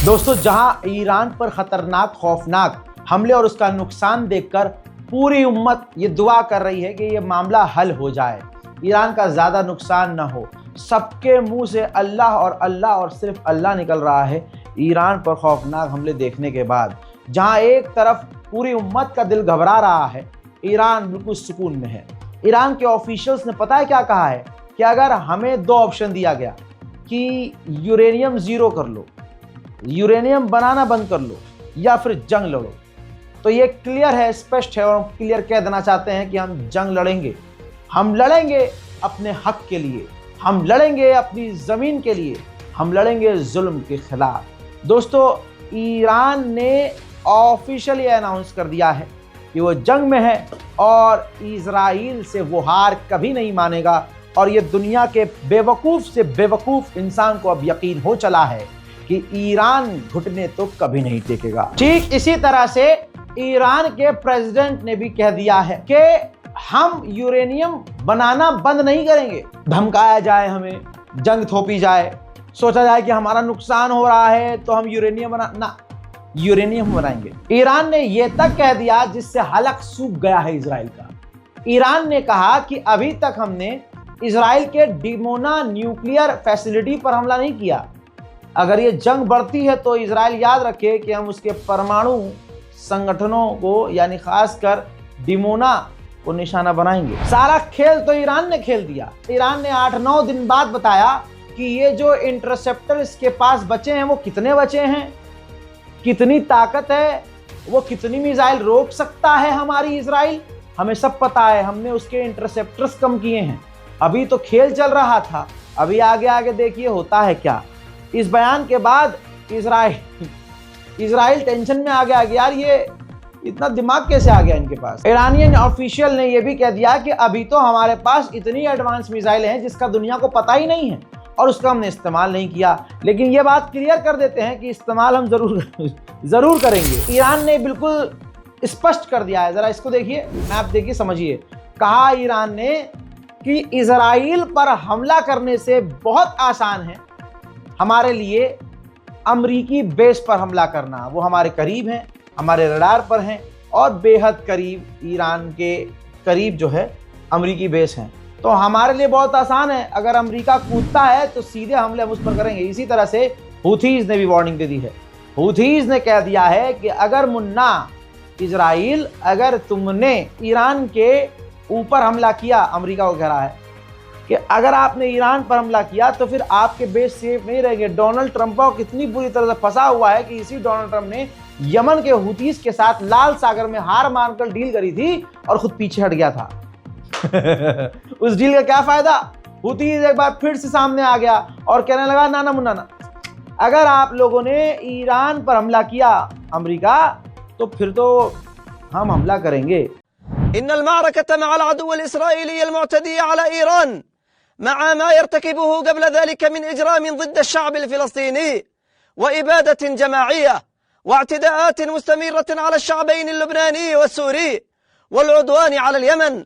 दोस्तों, जहां ईरान पर खतरनाक खौफनाक हमले और उसका नुकसान देखकर पूरी उम्मत ये दुआ कर रही है कि ये मामला हल हो जाए, ईरान का ज्यादा नुकसान ना हो। सबके मुंह से अल्लाह और सिर्फ अल्लाह निकल रहा है ईरान पर खौफनाक हमले देखने के बाद। जहां एक तरफ पूरी उम्मत का दिल घबरा रहा है, ईरान बिल्कुल सुकून में है। ईरान के ऑफिशियल्स ने पता है क्या कहा है कि अगर हमें दो ऑप्शन दिया गया कि यूरेनियम जीरो कर लो, यूरेनियम बनाना बंद कर लो या फिर जंग लड़ो, तो ये क्लियर है, स्पष्ट है और क्लियर कह देना चाहते हैं कि हम जंग लड़ेंगे। हम लड़ेंगे अपने हक के लिए, हम लड़ेंगे अपनी ज़मीन के लिए, हम लड़ेंगे जुल्म के खिलाफ। दोस्तों, ईरान ने ऑफिशियली अनाउंस कर दिया है कि वो जंग में है और इजराइल से वो हार कभी नहीं मानेगा। और ये दुनिया के बेवकूफ़ से बेवकूफ़ इंसान को अब यकीन हो चला है कि ईरान घुटने तो कभी नहीं टेकेगा। ठीक इसी तरह से ईरान के प्रेसिडेंट ने भी कह दिया है कि हम यूरेनियम बनाना बंद नहीं करेंगे। धमकाया जाए, हमें जंग थोपी जाए, सोचा जाए कि हमारा नुकसान हो रहा है तो हम यूरेनियम बनाएंगे। ईरान ने यह तक कह दिया जिससे हलक सूख गया है इजराइल का। ईरान ने कहा कि अभी तक हमने इजराइल के डिमोना न्यूक्लियर फैसिलिटी पर हमला नहीं किया। अगर ये जंग बढ़ती है तो इजराइल याद रखे कि हम उसके परमाणु संगठनों को, यानी खासकर डिमोना को निशाना बनाएंगे। सारा खेल तो ईरान ने खेल दिया। ईरान ने 8-9 दिन बाद बताया कि ये जो इंटरसेप्टर इसके पास बचे हैं वो कितने बचे हैं, कितनी ताकत है, वो कितनी मिसाइल रोक सकता है हमारी इजराइल, हमें सब पता है। हमने उसके इंटरसेप्टर्स कम किए हैं। अभी तो खेल चल रहा था, अभी आगे आगे देखिए होता है क्या। इस बयान के बाद इजराइल टेंशन में आ गया कि यार ये इतना दिमाग कैसे आ गया इनके पास। ईरानियन ऑफिशियल ने यह भी कह दिया कि अभी तो हमारे पास इतनी एडवांस मिसाइल हैं जिसका दुनिया को पता ही नहीं है और उसका हमने इस्तेमाल नहीं किया। लेकिन ये बात क्लियर कर देते हैं कि इस्तेमाल हम जरूर करेंगे। ईरान ने बिल्कुल स्पष्ट कर दिया है। जरा इसको देखिए, मैप देखिए, समझिए। कहा ईरान ने कि इजराइल पर हमला करने से बहुत आसान है हमारे लिए अमरीकी बेस पर हमला करना। वो हमारे करीब हैं, हमारे रडार पर हैं और बेहद करीब, ईरान के करीब जो है अमरीकी बेस हैं। तो हमारे लिए बहुत आसान है, अगर अमेरिका कूदता है तो सीधे हमले हम उस पर करेंगे। इसी तरह से हुथीज ने भी वार्निंग दे दी है। हुथीज ने कह दिया है कि अगर मुन्ना इजराइल, अगर तुमने ईरान के ऊपर हमला किया, अमेरिका को कह रहा है कि अगर आपने ईरान पर हमला किया तो फिर आपके बेस सेफ नहीं रहेंगे। डोनाल्ड ट्रंप को कितनी बुरी तरह से फंसा हुआ है कि इसी डोनाल्ड ट्रंप ने यमन के हुतीस के साथ लाल सागर में हार मानकर डील करी थी और खुद पीछे हट गया था। उस डील का क्या फायदा? हुतीस एक बार फिर से सामने आ गया और कहने लगा ना ना मुन्ना ना, अगर आप लोगों ने ईरान पर हमला किया अमेरिका, तो फिर तो हम हमला करेंगे। इन्नल मारकत मअल अदुव्विल इस्राईली अल-मुअतदी अला ईरान मअ मा यर्तकिबुहु क़ब्ल ज़ालिक मिन इजराम ज़िद्द अश-शअब अल-फ़लस्तीनी व इबादत जमाइय्या व i'तिदाआत मुस्तमिरत अला अश-शअबैन अल-लबनानी व-सूरी वल-उद्वान अला अल-यमन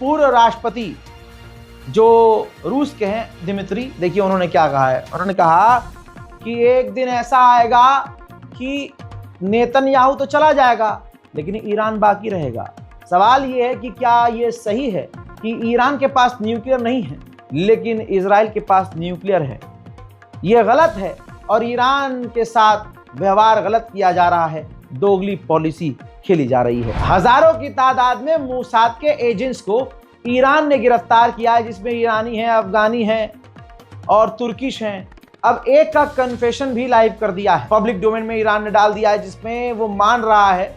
पूर्व राष्ट्रपति जो रूस के हैं, दिमित्री, देखिए उन्होंने क्या कहा है। उन्होंने कहा कि एक दिन ऐसा आएगा कि नेतन्याहू तो चला जाएगा लेकिन ईरान बाकी रहेगा। सवाल ये है कि क्या ये सही है कि ईरान के पास न्यूक्लियर नहीं है लेकिन इजराइल के पास न्यूक्लियर है? ये गलत है और ईरान के साथ व्यवहार गलत किया जा रहा है, दोगली पॉलिसी खेली जा रही है। हजारों की तादाद में मोसाद के एजेंट्स को ईरान ने गिरफ्तार किया है, जिसमें ईरानी हैं, अफगानी हैं और तुर्किश हैं। अब एक का कन्फेशन भी लाइव कर दिया है, पब्लिक डोमेन में ईरान ने डाल दिया है, जिसमें वो मान रहा है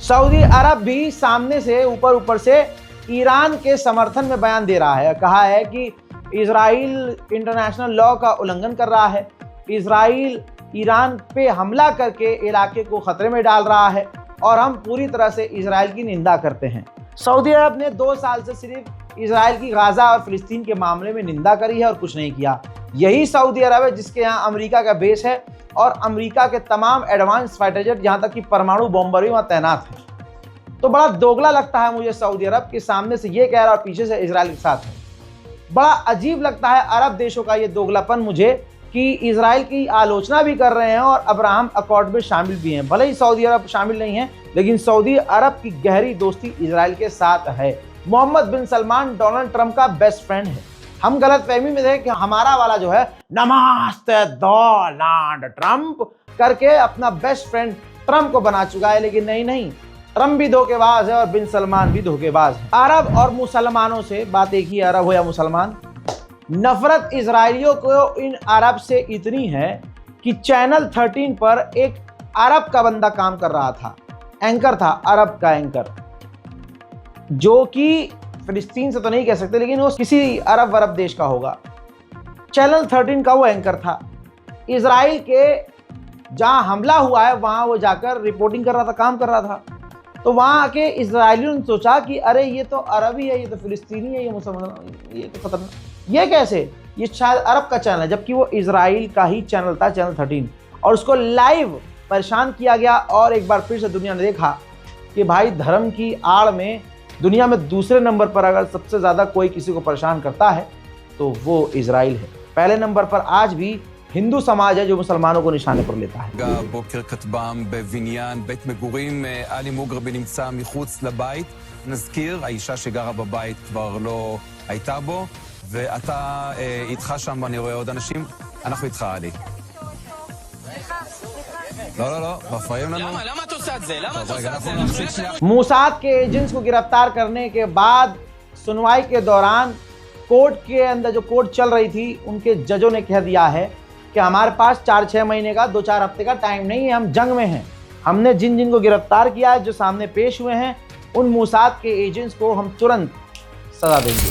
सऊदी अरब भी सामने से ऊपर से ईरान के समर्थन में बयान दे रहा है। कहा है कि इजराइल इंटरनेशनल लॉ का उल्लंघन कर रहा है, इजराइल ईरान पे हमला करके इलाके को खतरे में डाल रहा है और हम पूरी तरह से इजराइल की निंदा करते हैं। सऊदी अरब ने 2 साल से सिर्फ इजराइल की गाजा और फिलिस्तीन के मामले में निंदा करी है और कुछ नहीं किया। यही सऊदी अरब है जिसके यहाँ अमेरिका का बेस है और अमेरिका के तमाम एडवांस फाइटर जेट, यहाँ तक कि परमाणु बॉम्बर भी वहाँ तैनात है। तो बड़ा दोगला लगता है मुझे सऊदी अरब के सामने से ये कह रहा है और पीछे से इजराइल के साथ है। बड़ा अजीब लगता है अरब देशों का ये दोगलापन मुझे कि इजराइल की आलोचना भी कर रहे हैं और अब्राहम अकॉर्ड में शामिल भी हैं। भले ही सऊदी अरब शामिल नहीं है, लेकिन सऊदी अरब की गहरी दोस्ती इजराइल के साथ है। मोहम्मद बिन सलमान डोनाल्ड ट्रंप का बेस्ट फ्रेंड है। हम गलतफहमी में थे कि हमारा वाला जो है नमस्ते डोनाल्ड ट्रंप करके अपना बेस्ट फ्रेंड ट्रंप को बना चुका है, लेकिन नहीं, ट्रंप भी धोखेबाज है और बिन सलमान भी धोखेबाज है। अरब और मुसलमानों से बात एक ही, अरब हो या मुसलमान, नफरत इजराइलियों को इन अरब से इतनी है कि चैनल 13 पर एक अरब का बंदा काम कर रहा था, एंकर था, अरब का एंकर, जो कि फिलिस्तीन से तो नहीं कह सकते लेकिन वो किसी अरब वरब देश का होगा। चैनल 13 का वो एंकर था। इजराइल के जहां हमला हुआ है वहां वो जाकर रिपोर्टिंग कर रहा था, काम कर रहा था। तो वहां आके इजराइलियों ने सोचा कि अरे ये तो अरबी है, ये तो फिलिस्तीनी है, ये मुसलमान, ये तो खतरनाक, ये कैसे, ये शायद अरब का चैनल है, जबकि वो इजराइल का ही चैनल था, चैनल 13, और उसको लाइव परेशान किया गया। और एक बार फिर से दुनिया ने देखा कि भाई धर्म की आड़ में दुनिया में दूसरे नंबर पर अगर सबसे ज़्यादा कोई किसी को परेशान करता है तो वो इजराइल है। पहले नंबर पर आज भी हिंदू समाज है जो मुसलमानों को निशाने पर लेता है। בוקר כטב"ם בבניין בית מגורים, עלי מוגרבי נמצא מחוץ לבית. נזכיר, האישה שגרה בבית כבר לא הייתה בו, ואתה איתך שם, אני רואה עוד אנשים. אנחנו איתך, עלי. לא, מפריעים לנו. למה אתה עושה את זה? למה אתה עושה את זה? मूसाद के एजेंट्स को गिरफ्तार करने के बाद सुनवाई के दौरान कोर्ट के अंदर जो कोर्ट चल रही थी, उनके जजों ने कह दिया है कि हमारे पास 4-6 महीने का, 2-4 हफ्ते का टाइम नहीं है, हम जंग में हैं। हमने जिन को गिरफ्तार किया है, जो सामने पेश हुए हैं, उन मूसाद के एजेंट्स को हम तुरंत सजा देंगे।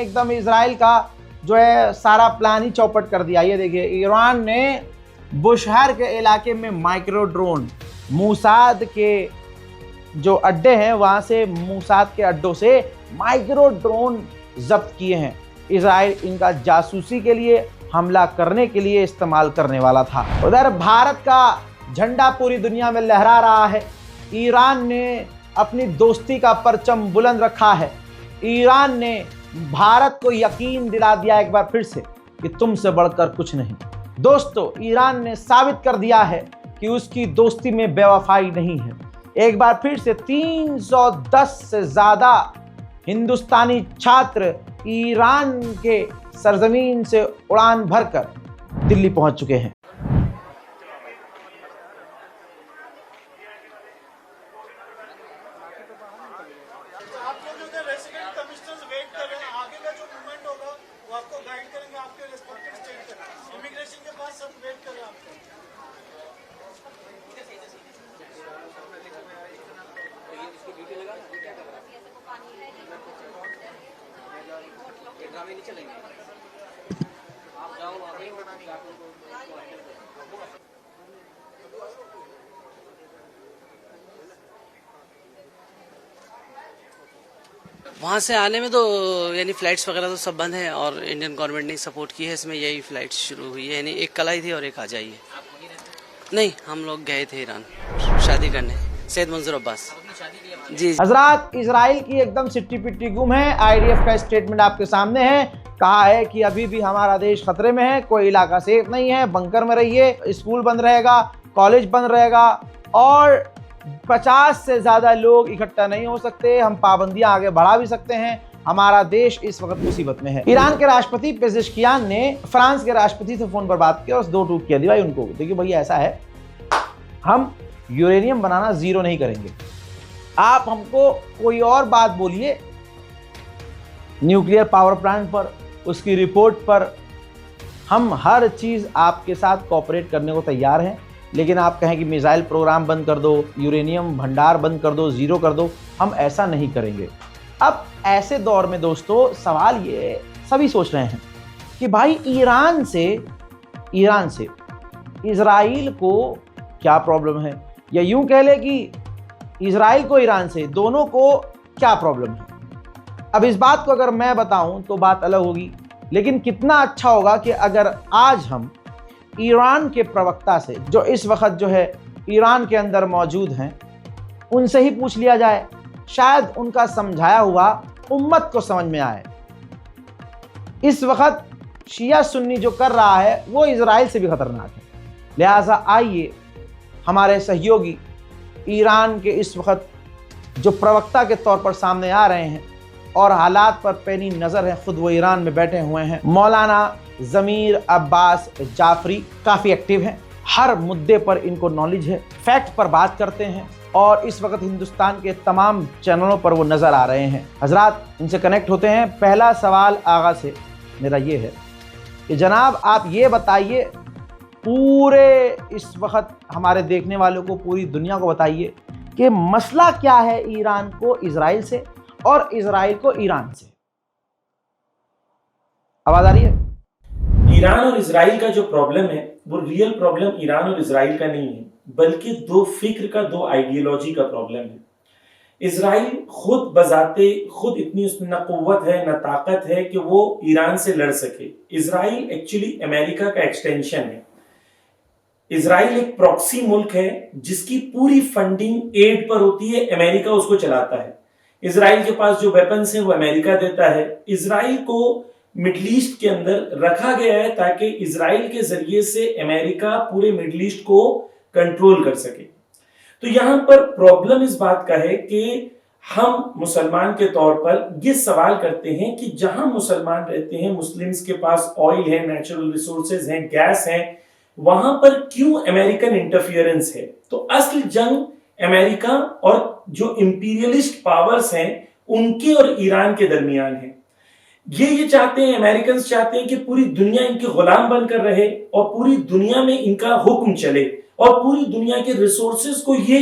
एकदम इजराइल का जो है सारा प्लान ही चौपट कर दिया। ये देखिए, ईरान ने बुशहर के इलाके में माइक्रो ड्रोन, मूसाद के जो अड्डे हैं वहाँ से, मूसाद के अड्डों से माइक्रो ड्रोन जब्त किए हैं। इजराइल इनका जासूसी के लिए, हमला करने के लिए इस्तेमाल करने वाला था। उधर भारत का झंडा पूरी दुनिया में लहरा रहा है। ईरान ने अपनी दोस्ती का परचम बुलंद रखा है। ईरान ने भारत को यकीन दिला दिया एक बार फिर से कि तुमसे बढ़कर कुछ नहीं। दोस्तों, ईरान ने साबित कर दिया है कि उसकी दोस्ती में बेवफाई नहीं है। एक बार फिर से 310 से ज़्यादा हिंदुस्तानी छात्र ईरान के सरजमीन से उड़ान भरकर दिल्ली पहुंच चुके हैं। आप लोग जो रेसिडेंट कमिश्नर्स वेट कर रहे हैं, आगे का जो मूवमेंट होगा वो आपको गाइड करेंगे, आपके रिस्पेक्टिव स्टेट के इमिग्रेशन के पास सब वेट कर रहे हैं आपको। वहाँ से आने में तो यानी फ्लाइट्स वगैरह तो सब बंद है और इंडियन गवर्नमेंट ने सपोर्ट की है इसमें, यही फ्लाइट्स शुरू हुई है। यानी एक कल आई थी और एक आज आई है। नहीं, हम लोग गए थे ईरान शादी करने, सैयद मंजूर अब्बास। जी हजरात, इजराइल की एकदम सिट्टी पिट्टी गुम है। आईडीएफ का स्टेटमेंट आपके सामने है। कहा है कि अभी भी हमारा देश खतरे में है, कोई इलाका सेफ नहीं है, बंकर में रहिए, स्कूल बंद रहेगा, कॉलेज बंद रहेगा और 50 से ज़्यादा लोग इकट्ठा नहीं हो सकते। हम पाबंदियां आगे बढ़ा भी सकते हैं। हमारा देश इस वक्त मुसीबत में है। ईरान के राष्ट्रपति पेजेश्कियान ने फ्रांस के राष्ट्रपति से फोन पर बात की और 2 ट्वीट किया दी भाई उनको। देखिए भैया ऐसा है, हम यूरेनियम बनाना जीरो नहीं करेंगे, आप हमको कोई और बात बोलिए न्यूक्लियर पावर प्लांट पर, उसकी रिपोर्ट पर, हम हर चीज़ आपके साथ कोऑपरेट करने को तैयार हैं। लेकिन आप कहें कि मिसाइल प्रोग्राम बंद कर दो, यूरेनियम भंडार बंद कर दो, ज़ीरो कर दो, हम ऐसा नहीं करेंगे। अब ऐसे दौर में दोस्तों सवाल ये सभी सोच रहे हैं कि भाई ईरान से इजराइल को क्या प्रॉब्लम है, या यूं कह ले कि इजराइल को ईरान से, दोनों को क्या प्रॉब्लम है। अब इस बात को अगर मैं बताऊं तो बात अलग होगी, लेकिन कितना अच्छा होगा कि अगर आज हम ईरान के प्रवक्ता से, जो इस वक्त जो है ईरान के अंदर मौजूद हैं, उनसे ही पूछ लिया जाए, शायद उनका समझाया हुआ उम्मत को समझ में आए। इस वक्त शिया सुन्नी जो कर रहा है वो इजराइल से भी खतरनाक है। लिहाजा आइए हमारे सहयोगी ईरान के इस वक्त जो प्रवक्ता के तौर पर सामने आ रहे हैं और हालात पर पैनी नज़र है, खुद वो ईरान में बैठे हुए हैं, मौलाना ज़मीर अब्बास जाफरी काफ़ी एक्टिव हैं, हर मुद्दे पर इनको नॉलेज है, फैक्ट पर बात करते हैं और इस वक्त हिंदुस्तान के तमाम चैनलों पर वो नज़र आ रहे हैं। हजरात, इनसे कनेक्ट होते हैं। पहला सवाल आगा से मेरा ये है कि जनाब आप ये बताइए, पूरे इस वक्त हमारे देखने वालों को, पूरी दुनिया को बताइए कि मसला क्या है ईरान को इजराइल से और इजराइल को ईरान से। आवाज आ रही है? ईरान और इजराइल का जो प्रॉब्लम है वो रियल प्रॉब्लम ईरान और इजराइल का नहीं है, बल्कि दो फिक्र का, दो आइडियोलॉजी का प्रॉब्लम है। इजराइल खुद बजाते खुद इतनी उसमें न कुव्वत है न ताकत है कि वो ईरान से लड़ सके। इजराइल एक्चुअली अमेरिका का एक्सटेंशन है। इजराइल एक प्रॉक्सी मुल्क है जिसकी पूरी फंडिंग एड पर होती है, अमेरिका उसको चलाता है। इजराइल के पास जो वेपन्स हैं वो अमेरिका देता है। इजराइल को मिडल ईस्ट के अंदर रखा गया है ताकि इजराइल के जरिए से अमेरिका पूरे मिडल ईस्ट को कंट्रोल कर सके। तो यहां पर प्रॉब्लम इस बात का है कि हम मुसलमान के तौर पर ये सवाल करते हैं कि जहां मुसलमान रहते हैं, मुस्लिम्स के पास ऑयल है, नेचुरल रिसोर्सेज हैं, गैस है, वहां पर क्यों अमेरिकन इंटरफियरेंस है। तो असल जंग अमेरिका और जो इंपीरियलिस्ट पावर्स हैं उनके और ईरान के दरमियान है। ये चाहते हैं, अमेरिकन चाहते हैं कि पूरी दुनिया इनके गुलाम बनकर रहे और पूरी दुनिया में इनका हुक्म चले और पूरी दुनिया के रिसोर्सेज को ये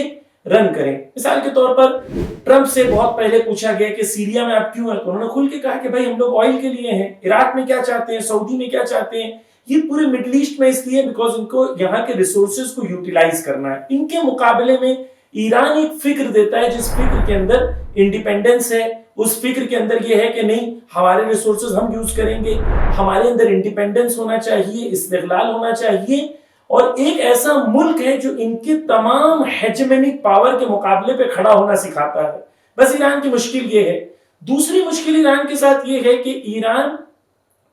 रन करें। मिसाल के तौर पर ट्रंप से बहुत पहले पूछा गया कि सीरिया में आप क्यों हैं, तो उन्होंने खुल के कहा कि भाई हम लोग ऑयल के लिए हैं। इराक में क्या चाहते हैं, सऊदी में क्या चाहते हैं, ये पूरे मिडिल ईस्ट में इसलिए बिकॉज इनको यहाँ के रिसोर्सेज को यूटिलाइज करना है। इनके मुकाबले में ईरान एक फिक्र देता है जिस फिक्र के अंदर इंडिपेंडेंस है, उस फिक्र के अंदर यह है कि नहीं हमारे रिसोर्सेज हम यूज करेंगे, हमारे अंदर इंडिपेंडेंस होना चाहिए, इस्तिक़लाल होना चाहिए। और एक ऐसा मुल्क है जो इनके तमाम हेजेमोनिक पावर के मुकाबले पे खड़ा होना सिखाता है। बस ईरान की मुश्किल ये है। दूसरी मुश्किल ईरान के साथ ये है कि ईरान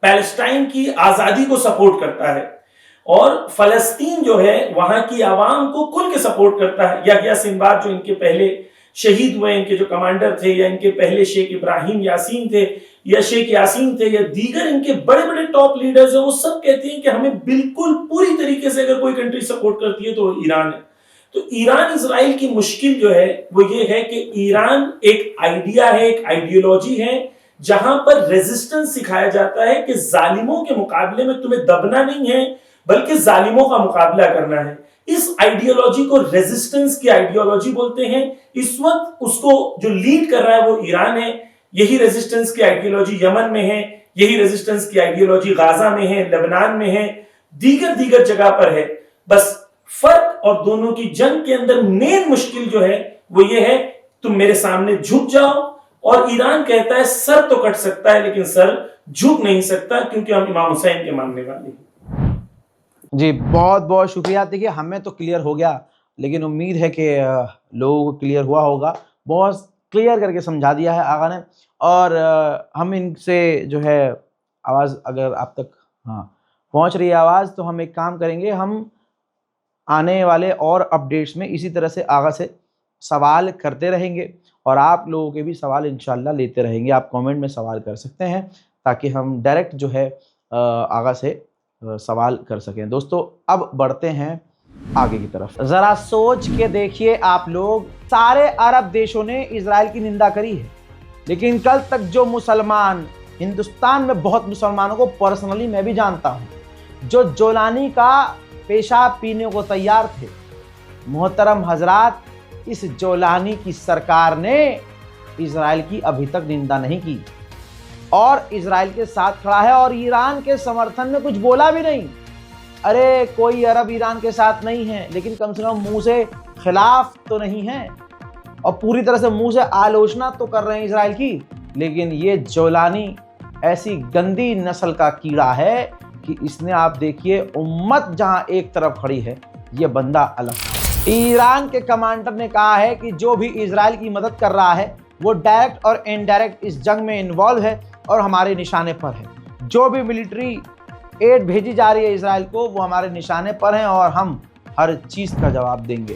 पैलेस्टाइन की आजादी को सपोर्ट करता है और फलस्तीन जो है वहां की आवाम को खुल के सपोर्ट करता है। याह्या सिनवार जो इनके पहले शहीद हुए, इनके जो कमांडर थे, या इनके पहले शेख इब्राहिम यासीन थे या शेख यासीन थे, या दीगर इनके बड़े बड़े टॉप लीडर्स हैं, वो सब कहते हैं कि हमें बिल्कुल पूरी तरीके से अगर कोई कंट्री सपोर्ट करती है तो ईरान है। तो ईरान इजराइल की मुश्किल जो है वो ये है कि ईरान एक आइडिया है, एक आइडियोलॉजी है जहां पर रेजिस्टेंस सिखाया जाता है कि जालिमों के मुकाबले में तुम्हें दबना नहीं है बल्कि जालिमों का मुकाबला करना है। इस आइडियोलॉजी को रेजिस्टेंस की आइडियोलॉजी बोलते हैं। इस वक्त उसको जो लीड कर रहा है वो ईरान है। यही रेजिस्टेंस की आइडियोलॉजी यमन में है, यही रेजिस्टेंस की आइडियोलॉजी गाजा में है, लेबनान में है, दीगर जगह पर है। बस फर्क और दोनों की जंग के अंदर मेन मुश्किल जो है वो ये है तुम मेरे सामने झुक जाओ, और ईरान कहता है सर तो कट सकता है लेकिन सर झुक नहीं सकता क्योंकि हम इमाम हुसैन के मानने वाले हैं। जी बहुत बहुत शुक्रिया। देखिए हमें तो क्लियर हो गया, लेकिन उम्मीद है कि लोगों को क्लियर हुआ होगा। बहुत क्लियर करके समझा दिया है आगा ने। और हम इनसे जो है आवाज़ अगर आप तक पहुंच रही है आवाज़, तो हम एक काम करेंगे, हम आने वाले और अपडेट्स में इसी तरह से आगा से सवाल करते रहेंगे और आप लोगों के भी सवाल इंशाल्लाह लेते रहेंगे। आप कमेंट में सवाल कर सकते हैं ताकि हम डायरेक्ट जो है आगा से सवाल कर सकें। दोस्तों अब बढ़ते हैं आगे की तरफ। ज़रा सोच के देखिए आप लोग, सारे अरब देशों ने इजराइल की निंदा करी है, लेकिन कल तक जो मुसलमान, हिंदुस्तान में बहुत मुसलमानों को पर्सनली मैं भी जानता हूँ, जो जोलानी का पेशाब पीने को तैयार थे, मोहतरम हजरात, इस जोलानी की सरकार ने इजराइल की अभी तक निंदा नहीं की और इजराइल के साथ खड़ा है और ईरान के समर्थन में कुछ बोला भी नहीं। अरे कोई अरब ईरान के साथ नहीं है, लेकिन कम से कम मुंह से खिलाफ तो नहीं है और पूरी तरह से मुंह से आलोचना तो कर रहे हैं इजराइल की। लेकिन ये जोलानी ऐसी गंदी नस्ल का कीड़ा है कि इसने, आप देखिए, उम्मत जहां एक तरफ खड़ी है, ये बंदा अलग। ईरान के कमांडर ने कहा है कि जो भी इजराइल की मदद कर रहा है वो डायरेक्ट और इनडायरेक्ट इस जंग में इन्वॉल्व है और हमारे निशाने पर है। जो भी मिलिट्री एड भेजी जा रही है इजराइल को, वो हमारे निशाने पर हैं और हम हर चीज का जवाब देंगे।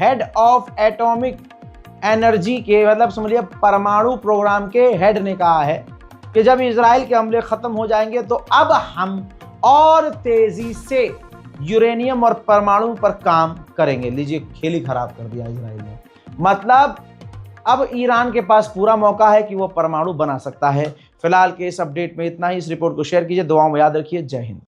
हेड ऑफ एटॉमिक एनर्जी के, मतलब समझिए परमाणु प्रोग्राम के हेड ने कहा है कि जब इजराइल के हमले खत्म हो जाएंगे तो अब हम और तेजी से यूरेनियम और परमाणु पर काम करेंगे। लीजिए, खेल ही खराब कर दिया इजराइल ने। मतलब अब ईरान के पास पूरा मौका है कि वो परमाणु बना सकता है। फिलहाल के इस अपडेट में इतना ही। इस रिपोर्ट को शेयर कीजिए, दुआओं में याद रखिए। जय हिंद।